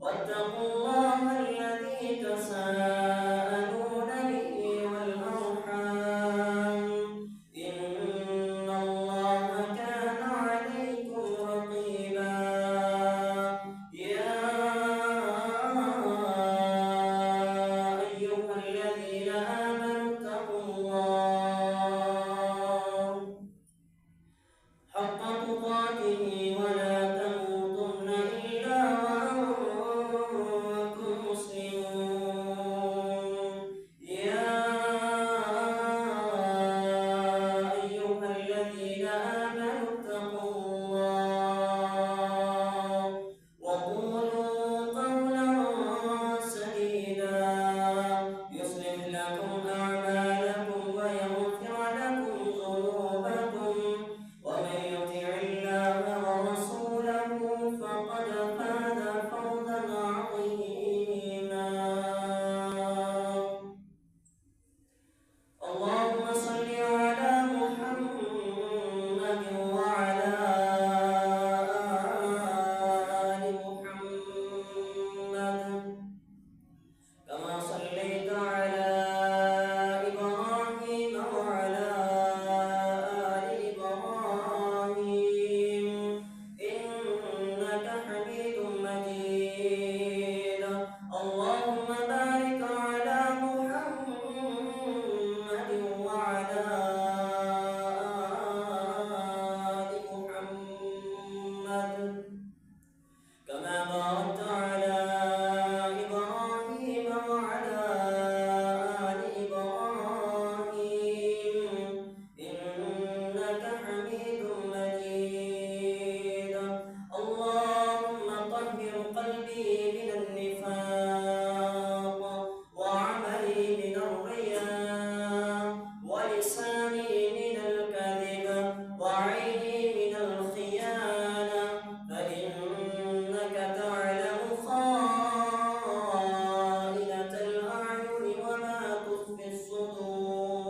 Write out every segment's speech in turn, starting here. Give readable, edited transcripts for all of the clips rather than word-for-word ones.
واتقوا الله الذي تساءلون به والأرحام إن الله كان عليكم رقيبا يا أيها الذين آمنوا اتقوا الله حق تقاته ولا تموتن إلا وأنتم مسلمون يا أيها الذين آمنوا اتقوا الله وقولوا قولا سديدا يصلح لكم أعمالكم ويغفر لكم ذنوبكم ومن يطع الله ورسوله فقد فاز فوزا عظيما اللهم صل على محمد وعلى آل محمد كما صليت على إبراهيم وعلى آل إبراهيم إنك حميد مجيد اللهم بارك على محمد وعلى آل محمد كما باركت على إبراهيم وعلى آل إبراهيم إنك حميد مجيد اللهم طهر قلبي من النفاق وعملي من الرياء ولساني من الكذب وعيني من الخيانة فإنك تعلم خائنة الأعين وما تخفي الصدور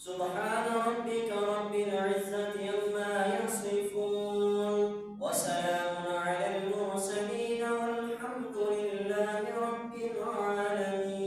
سبحان ربك رب العزة عما يصفون وسلام على المرسلين والحمد لله رب العالمين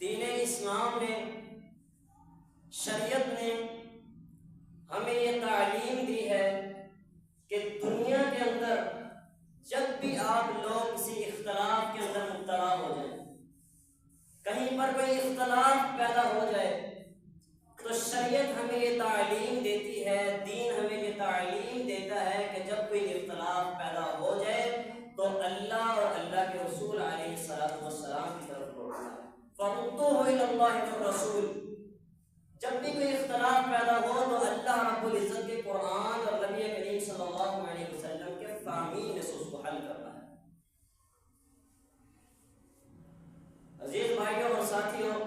دین اسلام نے، شریعت نے ہمیں یہ تعلیم دی ہے کہ دنیا کے اندر جب بھی آپ لوگ کسی اختلاف کے اندر مبتلا ہو جائیں، کہیں پر کوئی اختلاف پیدا ہو جائے، تو شریعت ہمیں یہ تعلیم دیتی ہے، دین ہمیں یہ تعلیم دیتا ہے کہ جب کوئی اختلاف پیدا ہو جائے تو اللہ اور اللہ کے رسول علیہ السلام کی طرف لوٹنا ہے۔ فَرُدُّوهُ إِلَى اللَّهِ وَالرَّسُولِ، جب بھی کوئی اختلاف پیدا ہو تو اللہ رب العزت کے قرآن اور نبی کریم صلی اللہ علیہ وسلم کے فہمین سے اس کو حل کرنا ہے۔ عزیز بھائیوں اور ساتھیوں،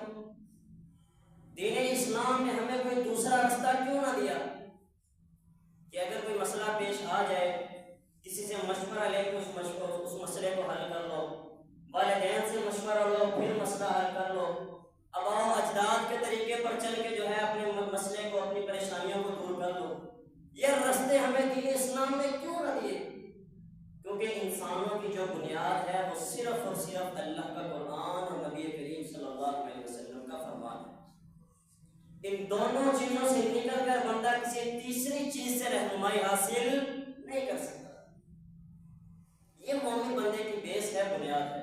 دین اسلام نے ہمیں کوئی دوسرا راستہ کیوں نہ دیا کہ اگر کوئی مسئلہ پیش آ جائے، کسی سے مشورہ لے کے اس مسئلے کو حل کر لو، والدین سے مشورہ لو پھر مسئلہ حل کر لو، آباء و اجداد کے طریقے پر چل کے جو ہے اپنے مسئلے کو، اپنی پریشانیوں کو دور کر لو۔ یہ راستے ہمیں دین اسلام نے کیوں نہ دیے؟ کیونکہ انسانوں کی جو بنیاد ہے وہ صرف اور صرف اللہ کا قرآن اور نبی کریم صلی اللہ علیہ وسلم کا فرمان ہے۔ ان دونوں چیزوں سے نکل کر بندہ کسی تیسری چیز سے رہنمائی حاصل نہیں کر سکتا۔ یہ مومن بندے کی بیس ہے، بنیاد ہے۔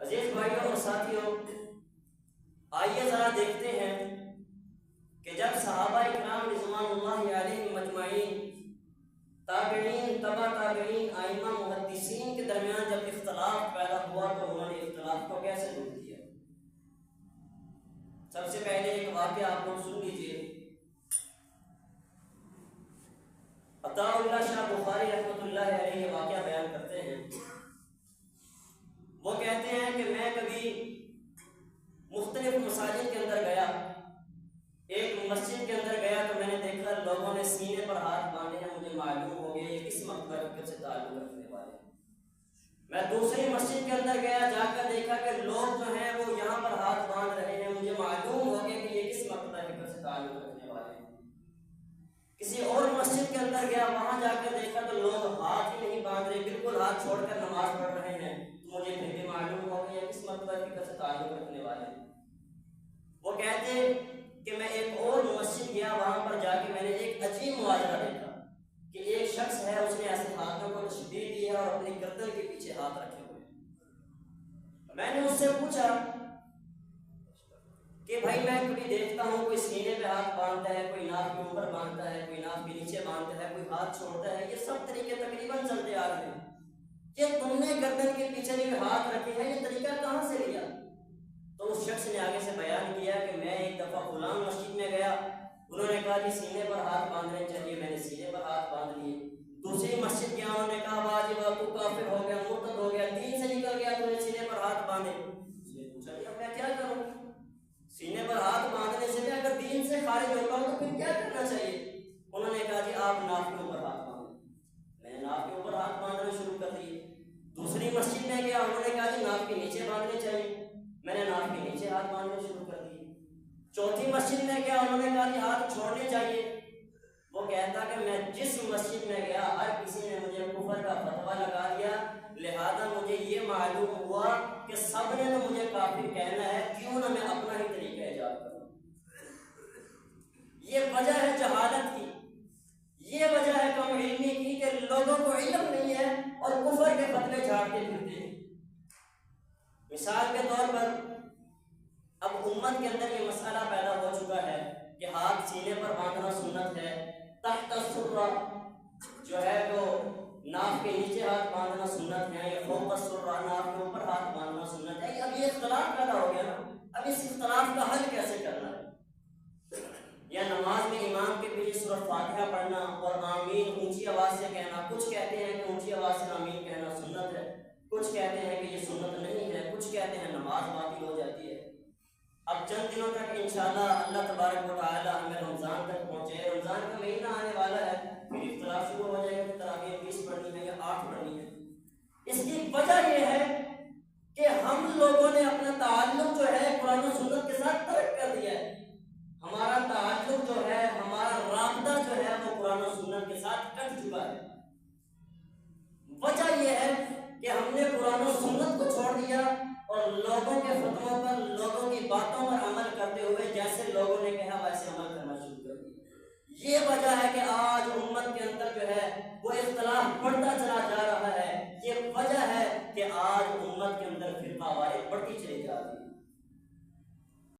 عزیز بھائیوں اور ساتھیوں، آئیے ذرا دیکھتے ہیں کہ جب صحابہ اکرام رضوان اللہ علیہم اجمعین، تابعین، تبع تابعین، ائمہ محدثین کے درمیان جب اختلاف پیدا ہوا تو انہوں نے اختلاف کو کیسے دور کیا؟ سب سے پہلے ایک واقعہ آپ لوگ سن لیجیے۔ عطاء اللہ شاہ بخاری رحمۃ اللہ علیہ یہ واقعہ بیان کرتے ہیں۔ وہ کہتے ہیں کہ میں کبھی مختلف مساجد کے اندر گیا، ایک مسجد کے اندر گیا تو میں نے دیکھا لوگوں نے سینے پر ہاتھ باندھے ہیں، مجھے معلوم ہو گیا یہ کس مقصد سے تعلق رکھنے والے ہیں۔ میں دوسری مسجد کے اندر گیا، جا کر دیکھا کہ لوگ جو ہیں وہ یہاں پر ہاتھ باندھ رہے ہیں، مجھے معلوم ہو گیا کہ یہ کس مقصد سے تعلق رکھنے والے ہیں۔ کسی اور مسجد کے اندر گیا، وہاں جا کر دیکھا تو لوگ ہاتھ ہی نہیں باندھ رہے، بالکل ہاتھ چھوڑ کر نماز پڑھ رہے ہیں، تو مجھے پھر بھی معلوم ہو گیا کس مقصد سے تعلق رکھنے والے ہیں۔ وہ کہتے کہ میں ایک اور مسجد گیا، وہاں پر جا کے میں نے ایک عجیب مواجرہ دیکھا کہ ایک شخص ہے، اس نے ایسے ہاتھوں کو تشبیہ دی ہے اور اپنی گردن کے پیچھے ہاتھ رکھے ہوئے ہیں۔ میں نے اس سے پوچھا کہ بھائی میں کبھی دیکھتا ہوں کوئی سینے پہ ہاتھ باندھتا ہے، کوئی ناک کے اوپر باندھتا ہے، کوئی ناک کے نیچے باندھتا ہے، کوئی ہاتھ چھوڑتا ہے، یہ سب طریقے تقریباً چلتے آ رہے ہیں، یہ تم نے گردن کے پیچھے جو ہاتھ رکھے ہیں یہ طریقہ کہاں سے لیا؟ تو اس شخص نے آگے سے بیان کیا کہ میں ایک دفعہ فلان مسجد میں گیا، انہوں نے کہا کہ سینے پر ہاتھ باندھنے چاہیے، میں نے سینے پر ہاتھ باندھ لیے۔ دوسری مسجد گیا، انہوں نے کہا واجب تو کافر ہو گیا، مرتد ہو گیا، دین سے نکل گیا، تو نے سینے پر ہاتھ باندھے۔ اس نے پوچھا کہ اب میں کیا کروں؟ سینے پر ہاتھ باندھنے سے میں اگر دین سے خارج ہوتا ہوں تو پھر کیا کرنا چاہیے؟ انہوں نے کہا جی آپ ناک کے اوپر ہاتھ باندھیں۔ میں نے ناک کے اوپر ہاتھ باندھنا شروع کر دیے۔ دوسری مسجد میں گیا، انہوں نے کہا جی ناک کے نیچے باندھنے چاہیے، میں نے ناک کے نیچے ہاتھ باندھنے شروع کر دیے۔ چوتھی مسجد میں گیا، انہوں نے کہا کہ ہاتھ چھوڑنے چاہیے۔ وہ کہتا کہ میں جس مسجد میں گیا ہر کسی نے مجھے کفر کا فتویٰ لگا دیا، لہذا مجھے یہ معلوم ہوا کہ سب نے تو مجھے کافر کہنا ہے، کیوں نہ میں اپنا ہی طریقہ ایجاد کروں۔ یہ وجہ ہے جہالت کی، یہ وجہ ہے کم علمی کی کہ لوگوں کو علم نہیں ہے اور کفر کے فتوے جھاڑتے پھرتے ہیں۔ مثال کے طور پر اب امت کے اندر یہ مسئلہ پیدا ہو چکا ہے کہ ہاتھ سینے پر باندھنا سنت ہے، تحت السرہ جو ہے وہ ناک کے نیچے ہاتھ باندھنا سنت ہے، یا فوق السرہ ناک کے اوپر ہاتھ باندھنا سنت ہے۔ اب یہ اختلاف پیدا ہو گیا نا، اب اس اختلاف کا حل کیسے کرنا ہے؟ یا نماز میں امام کے پیچھے سورۃ فاتحہ پڑھنا اور آمین اونچی آواز سے کہنا، کچھ کہتے ہیں کہ اونچی آواز سے آمین کہنا سنت ہے، کچھ کہتے ہیں کہ یہ سنت نہیں ہے، کچھ کہتے ہیں نماز باطل ہو جاتی ہے۔ اب چند دنوں تک انشاءاللہ اللہ تبارک و تعالی ہمیں رمضان تک پہنچے، رمضان کا مہینہ آنے والا ہے، پھر اختلاف شروع ہو جائے گا کہ تراویح 20 پڑھنی ہے یا 8 پڑھنی ہے۔ اس کی وجہ یہ ہے کہ ہم لوگوں نے اپنا تعلق جو ہے قرآن و سنت کے ساتھ ترک کر دیا ہے۔ ہمارا تعلق جو ہے، ہمارا رابطہ جو ہے وہ قرآن و سنت کے ساتھ کٹ چکا ہے۔ وجہ یہ ہے کہ ہم نے قرآن و سنت کو چھوڑ دیا اور لوگوں کے فتووں پر، لوگوں کی باتوں پر عمل کرتے ہوئے جیسے لوگوں نے کہا ویسے عمل کرنا شروع کر دیا۔ یہ وجہ ہے کہ آج امت کے اندر جو ہے وہ اختلاف بڑھتا